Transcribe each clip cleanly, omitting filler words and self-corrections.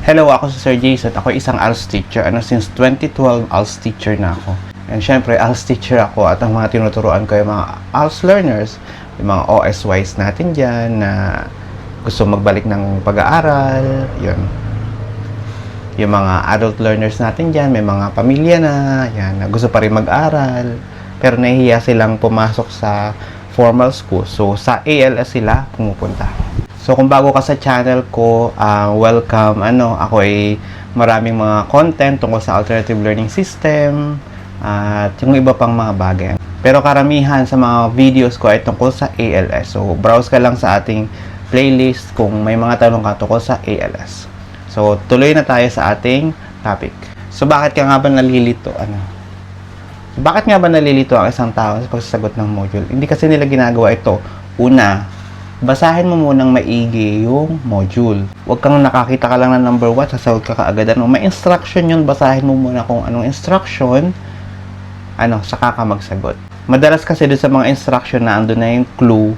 Hello, ako si Sir Jason. Ako isang ALS teacher. Since 2012, ALS teacher na ako. And syempre, ALS teacher ako at ang mga tinuturuan ko yung mga ALS learners, yung mga OSYs natin dyan na gusto magbalik ng pag-aaral, yun. Yung mga adult learners natin dyan, may mga pamilya na, yan, na gusto pa rin mag-aral, pero nahihiya silang pumasok sa formal school. So, sa ALS sila pumupunta. So, kung bago ka sa channel ko, welcome. Ako ay maraming mga content tungkol sa alternative learning system at yung iba pang mga bagay. Pero karamihan sa mga videos ko ay tungkol sa ALS. So, browse ka lang sa ating playlist kung may mga tanong ka tungkol sa ALS. So, tuloy na tayo sa ating topic. So, bakit ka nga ba nalilito? Bakit nga ba nalilito ang isang tao sa pagsasagot ng module? Hindi kasi nila ginagawa ito. Una, basahin mo munang maigi yung module. Huwag kang nakakita ka lang ng number 1, sasagot ka kaagad. May instruction yun, basahin mo muna kung anong instruction, saka ka magsagot. Madalas kasi doon sa mga instruction na andun na yung clue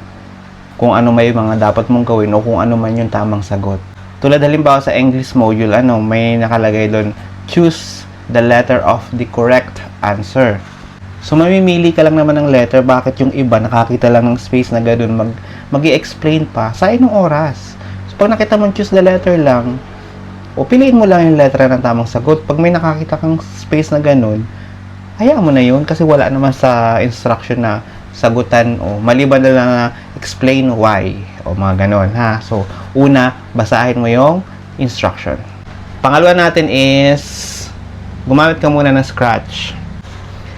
kung ano may mga dapat mong gawin o kung ano man yung tamang sagot. Tulad halimbawa sa English module, may nakalagay doon, choose the letter of the correct answer. So, mamimili ka lang naman ng letter. Bakit yung iba nakakita lang ng space na gano'n mag-i-explain pa? Sayang ng oras. So, pag nakita mo choose the letter lang, o piliin mo lang yung letter ng tamang sagot. Pag may nakakita kang space na gano'n, hayaan mo na yun kasi wala naman sa instruction na sagutan o maliban na lang na explain why o mga gano'n, ha? So, una, basahin mo yung instruction. Pangalawa natin is gumamit ka muna ng Scratch.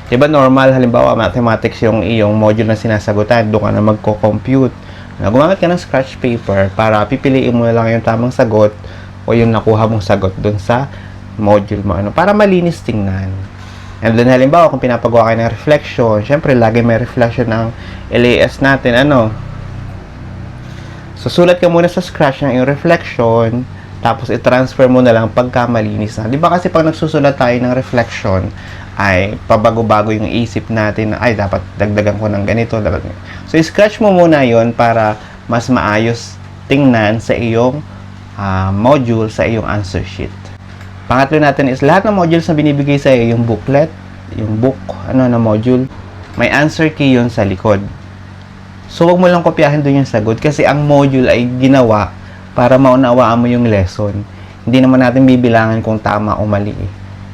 Diba normal, halimbawa mathematics yung iyong module na sinasagutan, doon ka na magko-compute. Gumamit ka ng scratch paper para pipiliin mo na lang yung tamang sagot o yung nakuha mong sagot doon sa module mo. Para malinis tingnan. And then halimbawa, kung pinapagawa kayo ng reflection, syempre lagi may reflection ng LAS natin. Susulat ka muna sa scratch ng iyong reflection, tapos i-transfer mo na lang pagka malinis na. Diba kasi pag nagsusulat tayo ng reflection, ay pabago-bago yung isip natin na ay dapat dagdagan ko ng ganito, dapat. So scratch mo muna yon para mas maayos tingnan sa iyong module, sa iyong answer sheet. Pangatlo natin is lahat ng modules na binibigay sa iyo, yung booklet, yung book na module, may answer key yon sa likod. So wag mo lang kopyahin doon yung sagot kasi ang module ay ginawa para maunawaan mo yung lesson. Hindi naman natin bibilangan kung tama o mali.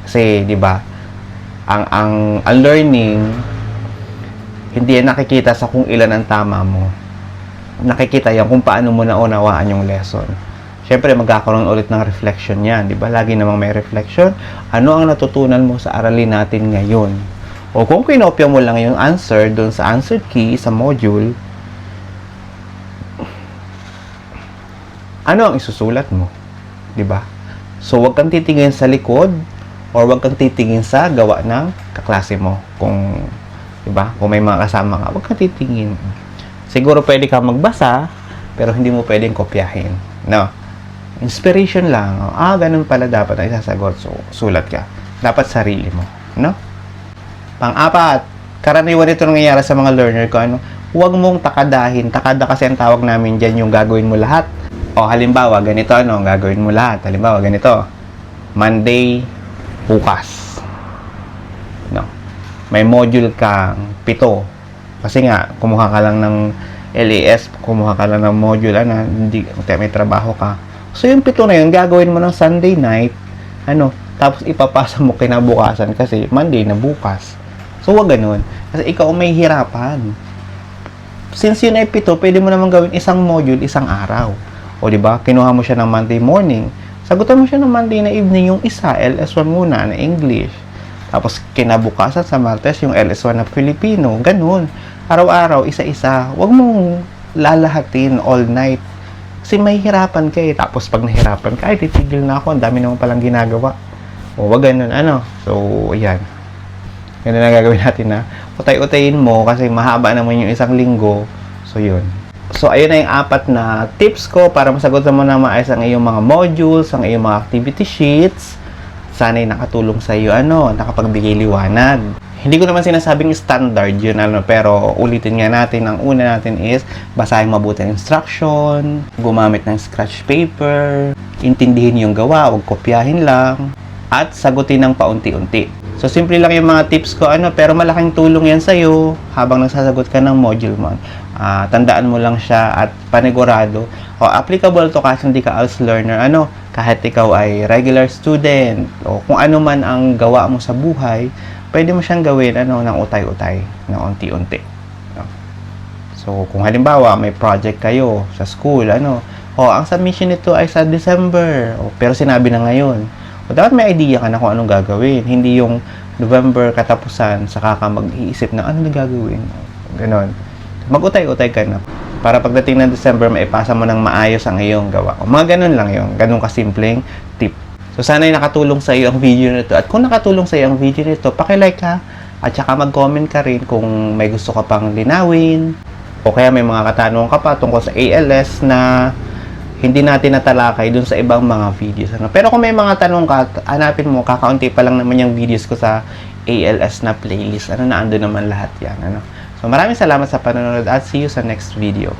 Kasi, di ba, ang learning, hindi yan nakikita sa kung ilan ang tama mo. Nakikita yan kung paano mo naunawaan yung lesson. Siyempre, magkakaroon ulit ng reflection yan. Di ba? Lagi namang may reflection. Ano ang natutunan mo sa aralin natin ngayon? O kung kinopya mo lang yung answer doon sa answer key sa module, ano ang isusulat mo? Di ba? So, huwag kang titingin sa likod or huwag kang titingin sa gawa ng kaklase mo. Kung, di ba? Kung may mga kasama ka, huwag kang titingin. Siguro pwede ka magbasa, pero hindi mo pwedeng kopyahin. No? Inspiration lang. Ganun pala dapat ang isasagot. So, sulat ka. Dapat sarili mo. No? Pang-apat, karaniwan ito nangyayari sa mga learner ko. Huwag mong takadahin. Takada kasi ang tawag namin dyan yung gagawin mo lahat. O halimbawa, ganito, gagawin mo lahat. Halimbawa, ganito. Monday, bukas. No. May module kang 7. Kasi nga, kumuha ka lang ng LAS, kumuha ka lang ng module, hindi, may trabaho ka. So, yung 7 na yun, gagawin mo ng Sunday night, tapos ipapasa mo kinabukasan kasi Monday na bukas. So, wag ganun. Kasi ikaw may hirapan. Since yun ay 7, pwede mo naman gawin isang module, isang araw. O, diba? Kinuha mo siya ng Monday morning. Sagutan mo siya ng Monday na evening yung isa, LS1 muna na English. Tapos kinabukasan sa Martes yung LS1 na Filipino. Ganun. Araw-araw, isa-isa. Huwag mong lalahatin all night. Kasi mahihirapan ka eh. Tapos pag nahirapan ka, ay titigil na ako. Ang dami naman palang ginagawa. O wag ganun. So, ayan. Ganun na gagawin natin na utay-utayin mo kasi mahaba naman yung isang linggo. So, yun. So, ayun na yung 4 na tips ko para masagutan mo na maayos ang iyong mga modules, ang iyong mga activity sheets. Sana'y nakatulong sa iyo, nakapagbigay liwanag. Hindi ko naman sinasabing standard yun, pero ulitin nga natin, ang una natin is basahin mabuti ang instruction, gumamit ng scratch paper, intindihin yung gawa, huwag kopyahin lang, at sagutin ng paunti-unti. So, simple lang yung mga tips ko, pero malaking tulong yan sa'yo habang nagsasagot ka ng module mo. Tandaan mo lang siya at panigurado. O, applicable to kasi hindi ka ALS learner. Kahit ikaw ay regular student o kung ano man ang gawa mo sa buhay, pwede mo siyang gawin ng utay-utay, ng unti-unti. So, kung halimbawa may project kayo sa school, ang submission nito ay sa December, pero sinabi na ngayon. Dapat may idea ka na kung anong gagawin. Hindi yung November katapusan, saka ka mag-iisip na ano na gagawin. Ganon. Mag-utay-utay ka na. Para pagdating ng December, maipasa mo ng maayos ang iyong gawa. O mga ganon lang yun. Ganon kasimpleng tip. So, sana'y nakatulong sa iyo ang video nito. At kung nakatulong sa iyo ang video nito, paki-like ka. At saka mag-comment ka rin kung may gusto ka pang linawin. O kaya may mga katanungan ka pa tungkol sa ALS na hindi natin natalakay dun sa ibang mga videos. Pero kung may mga tanong ka, hanapin mo, kakaunti pa lang naman yung videos ko sa ALS na playlist. Naandun naman lahat yan. So, maraming salamat sa panonood at see you sa next video.